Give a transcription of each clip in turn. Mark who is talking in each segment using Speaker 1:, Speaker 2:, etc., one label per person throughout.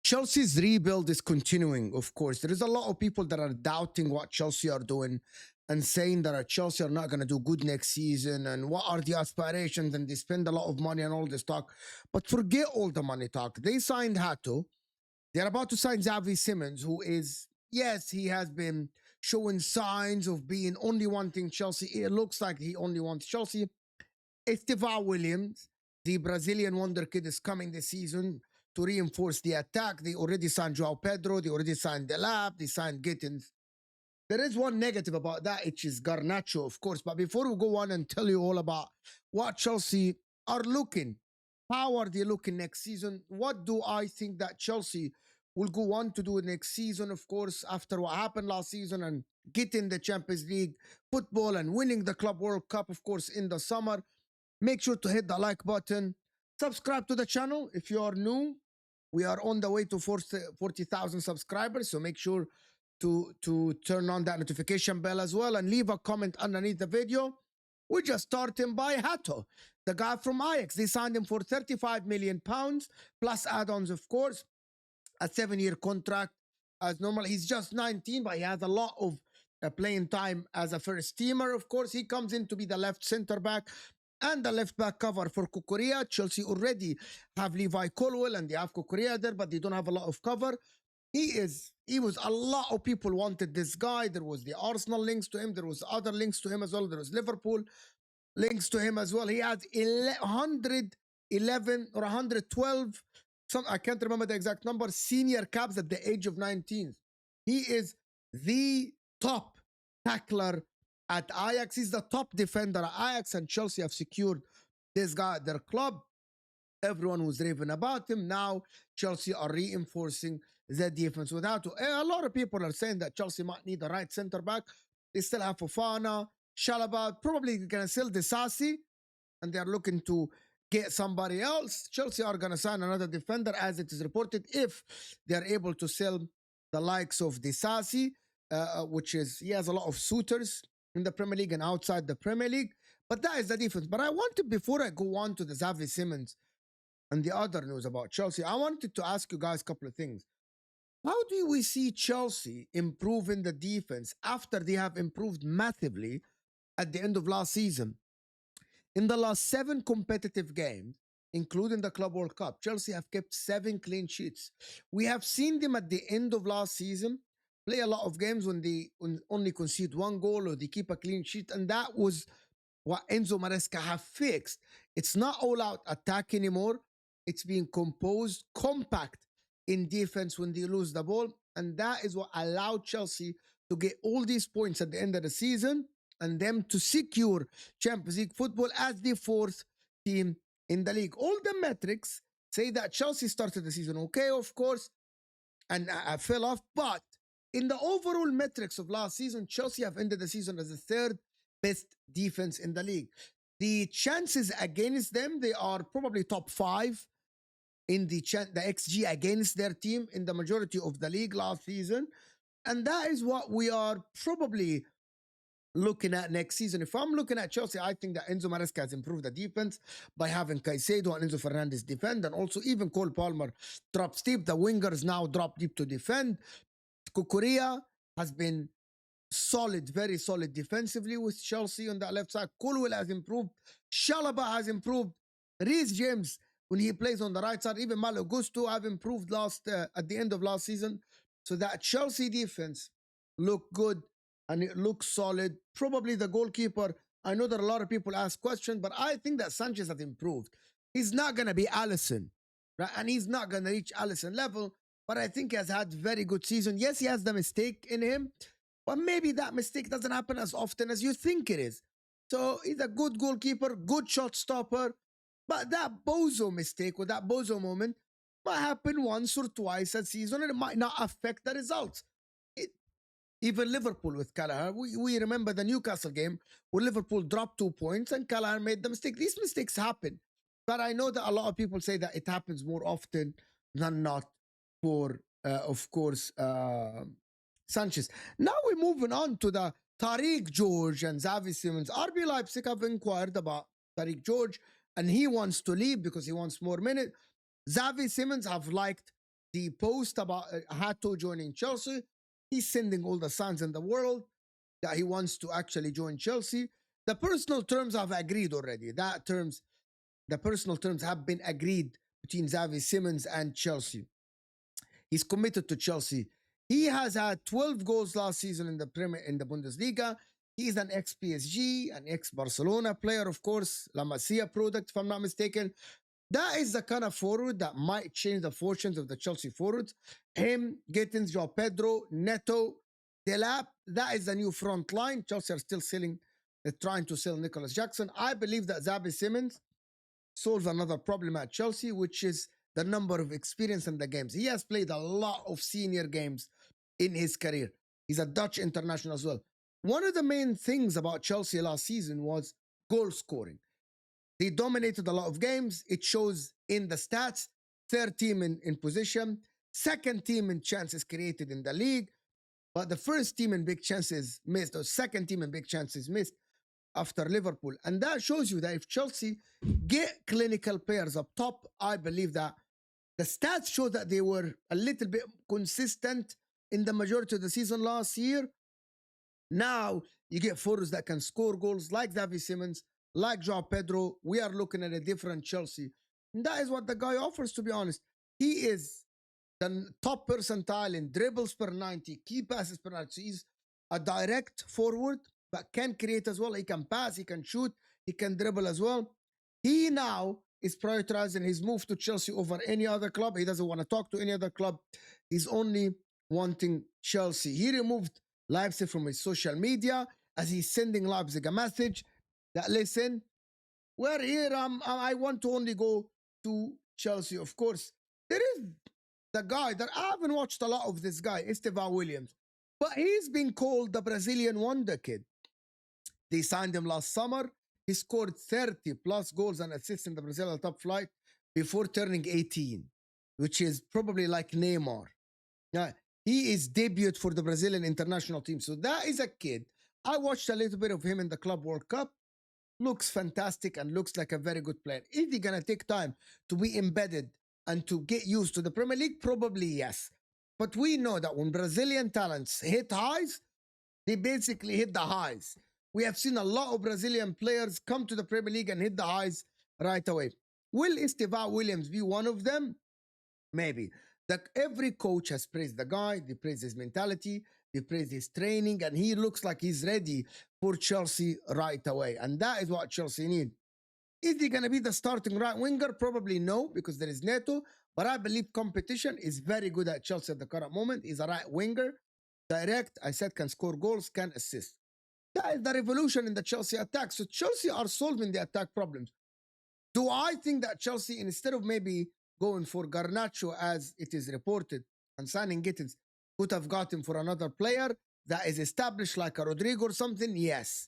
Speaker 1: Chelsea's rebuild is continuing, of course. There is a lot of people that are doubting what Chelsea are doing and saying that Chelsea are not going to do good next season and what are the aspirations, and they spend a lot of money and all this talk. But forget all the money talk. They signed Hato. They're about to sign Xavi Simons, who is, yes, he has been showing signs of being only wanting Chelsea. It looks like he only wants Chelsea. Estevão Willian, the Brazilian wonderkid, is coming this season to reinforce the attack. They already signed João Pedro. They already signed Delap. They signed Gittins. There is one negative about that, which is Garnacho, of course. But before we go on and tell you all about what Chelsea are looking, how are they looking next season? What do I think that Chelsea will go on to do next season, of course, after what happened last season and getting the Champions League football and winning the Club World Cup, of course, in the summer. Make sure to hit the like button. Subscribe to the channel if you are new. We are on the way to 40,000 subscribers, so make sure to turn on that notification bell as well and leave a comment underneath the video. We're just starting by Hato, the guy from Ajax. They signed him for £35 million plus add-ons, of course, a 7-year contract as normal. He's just 19, but he has a lot of playing time as a first teamer. Of course, he comes in to be the left center back and the left back cover for Cucurella. Chelsea already have Levi Colwill and they have Cucurella there, but they don't have a lot of cover. He was a lot of people wanted this guy. There was the Arsenal links to him. There was other links to him as well. There was Liverpool links to him as well. He had 111 or 112, I can't remember the exact number, senior caps at the age of 19. He is the top tackler at Ajax. He's the top defender at Ajax, and Chelsea have secured this guy at their club. Everyone was raving about him. Now Chelsea are reinforcing the defense without him. A lot of people are saying that Chelsea might need a right center back. They still have Fofana, Chalobah, probably going to sell Disasi, and they're looking to get somebody else. Chelsea are going to sign another defender, as it is reported, if they're able to sell the likes of Disasi, which is, he has a lot of suitors in the Premier League and outside the Premier League. But that is the defense. But I wanted, before I go on to the Xavi Simons and the other news about Chelsea, I wanted to ask you guys a couple of things. How do we see Chelsea improving the defense after they have improved massively at the end of last season? In the last 7 competitive games, including the Club World Cup, Chelsea have kept 7 clean sheets. We have seen them at the end of last season play a lot of games when they only concede 1 goal or they keep a clean sheet, and that was what Enzo Maresca have fixed. It's not all-out attack anymore. It's being composed, compact in defense when they lose the ball, and that is what allowed Chelsea to get all these points at the end of the season and them to secure Champions League football as the 4th team in the league. All the metrics say that Chelsea started the season okay, of course, and fell off, but in the overall metrics of last season, Chelsea have ended the season as the 3rd best defense in the league. The chances against them, they are probably top 5 in the XG against their team in the majority of the league last season. And that is what we are probably looking at next season. If I'm looking at Chelsea, I think that Enzo Maresca has improved the defense by having Caicedo and Enzo Fernandez defend, and also even Cole Palmer drops deep. The wingers now drop deep to defend. Cucurella has been solid, very solid defensively with Chelsea on that left side. Colwill has improved. Chalobah has improved. Reece James, when he plays on the right side, even Malo Gusto have improved at the end of last season. So that Chelsea defense looked good and it looks solid. Probably the goalkeeper, I know that a lot of people ask questions, but I think that Sanchez has improved. He's not going to be Alisson, right? And he's not going to reach Alisson level, but I think he has had very good season. Yes, he has the mistake in him, but maybe that mistake doesn't happen as often as you think it is. So he's a good goalkeeper, good shot stopper, but that Bozo mistake or that Bozo moment might happen once or twice a season and it might not affect the results. Even Liverpool with Callagher, we remember the Newcastle game where Liverpool dropped 2 points and Callagher made the mistake. These mistakes happen, but I know that a lot of people say that it happens more often than not for, of course, Sanchez. Now we're moving on to the Tariq George and Xavi Simons. RB Leipzig have inquired about Tariq George and he wants to leave because he wants more minutes. Xavi Simons have liked the post about Hato joining Chelsea. He's sending all the signs in the world that he wants to actually join Chelsea. The personal terms I've agreed already. The personal terms have been agreed between Xavi Simons and Chelsea. He's committed to Chelsea. He has had 12 goals last season in the Bundesliga. He's an ex-PSG, an ex-Barcelona player, of course, La Masia product, if I'm not mistaken. That is the kind of forward that might change the fortunes of the Chelsea forwards. Him, Gittins, João Pedro, Neto, Delap, that is the new front line. Chelsea are still trying to sell Nicholas Jackson. I believe that Xavi Simons solves another problem at Chelsea, which is the number of experience in the games. He has played a lot of senior games in his career. He's a Dutch international as well. One of the main things about Chelsea last season was goal scoring. They dominated a lot of games. It shows in the stats. Third team in position. Second team in chances created in the league. But the first team in big chances missed, or second team in big chances missed after Liverpool. And that shows you that if Chelsea get clinical players up top, I believe that the stats show that they were a little bit consistent in the majority of the season last year. Now you get forwards that can score goals like Xavi Simons, like João Pedro. We are looking at a different Chelsea. And that is what the guy offers, to be honest. He is the top percentile in dribbles per 90, key passes per 90. So he's a direct forward, but can create as well. He can pass, he can shoot, he can dribble as well. He now is prioritizing his move to Chelsea over any other club. He doesn't want to talk to any other club. He's only wanting Chelsea. He removed Leipzig from his social media as he's sending Leipzig a message that, listen, we're here. I want to only go to Chelsea. Of course, there is the guy that I haven't watched a lot of this guy, Estevão Willian, but he's been called the Brazilian wonderkid. They signed him last summer. He scored 30 plus goals and assists in the Brazilian top flight before turning 18, which is probably like Neymar. Yeah, he is debuted for the Brazilian international team. So that is a kid. I watched a little bit of him in the Club World Cup. Looks fantastic and looks like a very good player. Is he going to take time to be embedded and to get used to the Premier League? Probably yes. But we know that when Brazilian talents hit highs, they basically hit the highs. We have seen a lot of Brazilian players come to the Premier League and hit the highs right away. Will Estevão Willian be one of them? Maybe. Every coach has praised the guy. They praise his mentality. They praise his training. And he looks like he's ready for Chelsea right away. And that is what Chelsea need. Is he going to be the starting right winger? Probably no, because there is Neto. But I believe competition is very good at Chelsea at the current moment. He's a right winger. Direct, I said, can score goals, can assist. That is the revolution in the Chelsea attack. So Chelsea are solving the attack problems. Do I think that Chelsea, instead of maybe going for Garnacho as it is reported and signing Gittins, would have got him for another player that is established like a Rodrigo or something? Yes.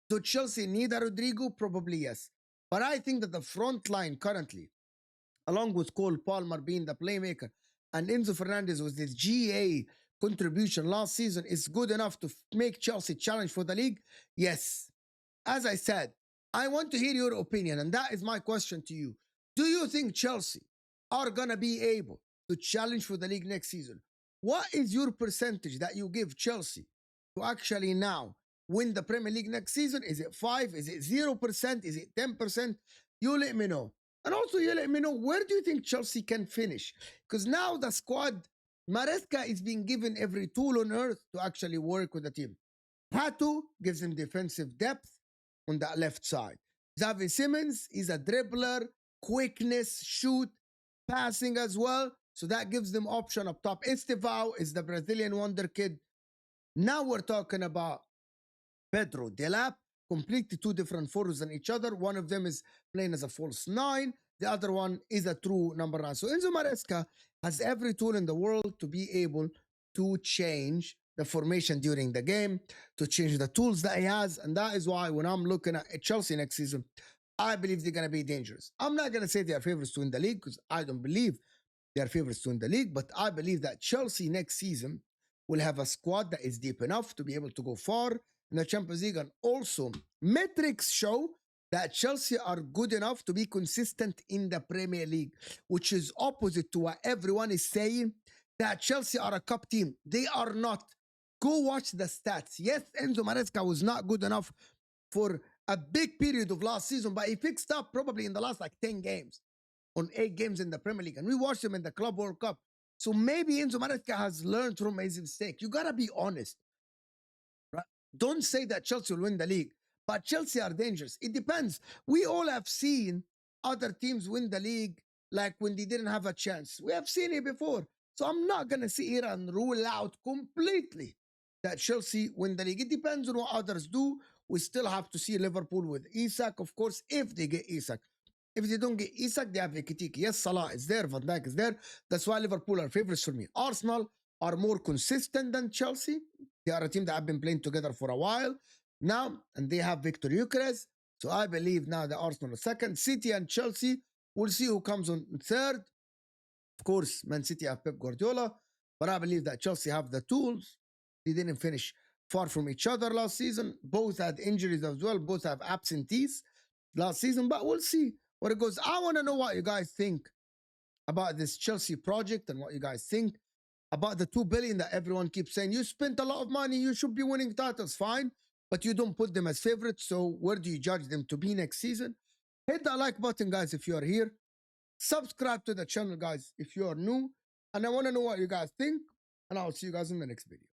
Speaker 1: Do Chelsea need a Rodrigo? Probably yes. But I think that the front line currently, along with Cole Palmer being the playmaker and Enzo Fernandez with his GA contribution last season, is good enough to make Chelsea challenge for the league? Yes. As I said, I want to hear your opinion, and that is my question to you. Do you think Chelsea are going to be able to challenge for the league next season? What is your percentage that you give Chelsea to actually now win the Premier League next season? Is it 5? Is it 0%? Is it 10%? You let me know. And also you let me know, where do you think Chelsea can finish? Because now the squad, Maresca is being given every tool on earth to actually work with the team. Hato gives him defensive depth on that left side. Xavi Simons is a dribbler, quickness, shoot, passing as well. So that gives them option up top. Estevao is the Brazilian wonder kid. Now we're talking about Pedro, Delap, completely two different forwards than each other. One of them is playing as a false 9. The other one is a true number 9. So Enzo Maresca has every tool in the world to be able to change the formation during the game, to change the tools that he has. And that is why when I'm looking at Chelsea next season, I believe they're going to be dangerous. I'm not going to say they are favorites to win the league because I don't believe they are favorites to win the league, but I believe that Chelsea next season will have a squad that is deep enough to be able to go far in the Champions League. And also, metrics show that Chelsea are good enough to be consistent in the Premier League, which is opposite to what everyone is saying, that Chelsea are a cup team. They are not. Go watch the stats. Yes, Enzo Maresca was not good enough for a big period of last season, but he fixed up probably in the last like 10 games on 8 games in the Premier League. And we watched him in the Club World Cup. So maybe Enzo Maresca has learned from his mistake. You got to be honest. Right? Don't say that Chelsea will win the league, but Chelsea are dangerous. It depends. We all have seen other teams win the league like when they didn't have a chance. We have seen it before. So I'm not going to sit here and rule out completely that Chelsea win the league. It depends on what others do. We still have to see Liverpool with Isak, of course, if they get Isak. If they don't get Isak, they have Ekitiki. Yes, Salah is there, Van Dijk is there. That's why Liverpool are favorites for me. Arsenal are more consistent than Chelsea. They are a team that have been playing together for a while now, and they have Victor Gyökeres. So I believe now that Arsenal is second. City and Chelsea, we'll see who comes on third. Of course, Man City have Pep Guardiola, but I believe that Chelsea have the tools. They didn't finish far from each other last season. Both had injuries as well. Both have absentees last season, but we'll see where it goes. I want to know what you guys think about this Chelsea project and what you guys think about the 2 billion that everyone keeps saying. You spent a lot of money, you should be winning titles, fine, but you don't put them as favorites. So where do you judge them to be next season? Hit that like button, guys, if you are here. Subscribe to the channel, guys, if you are new. And I want to know what you guys think. And I'll see you guys in the next video.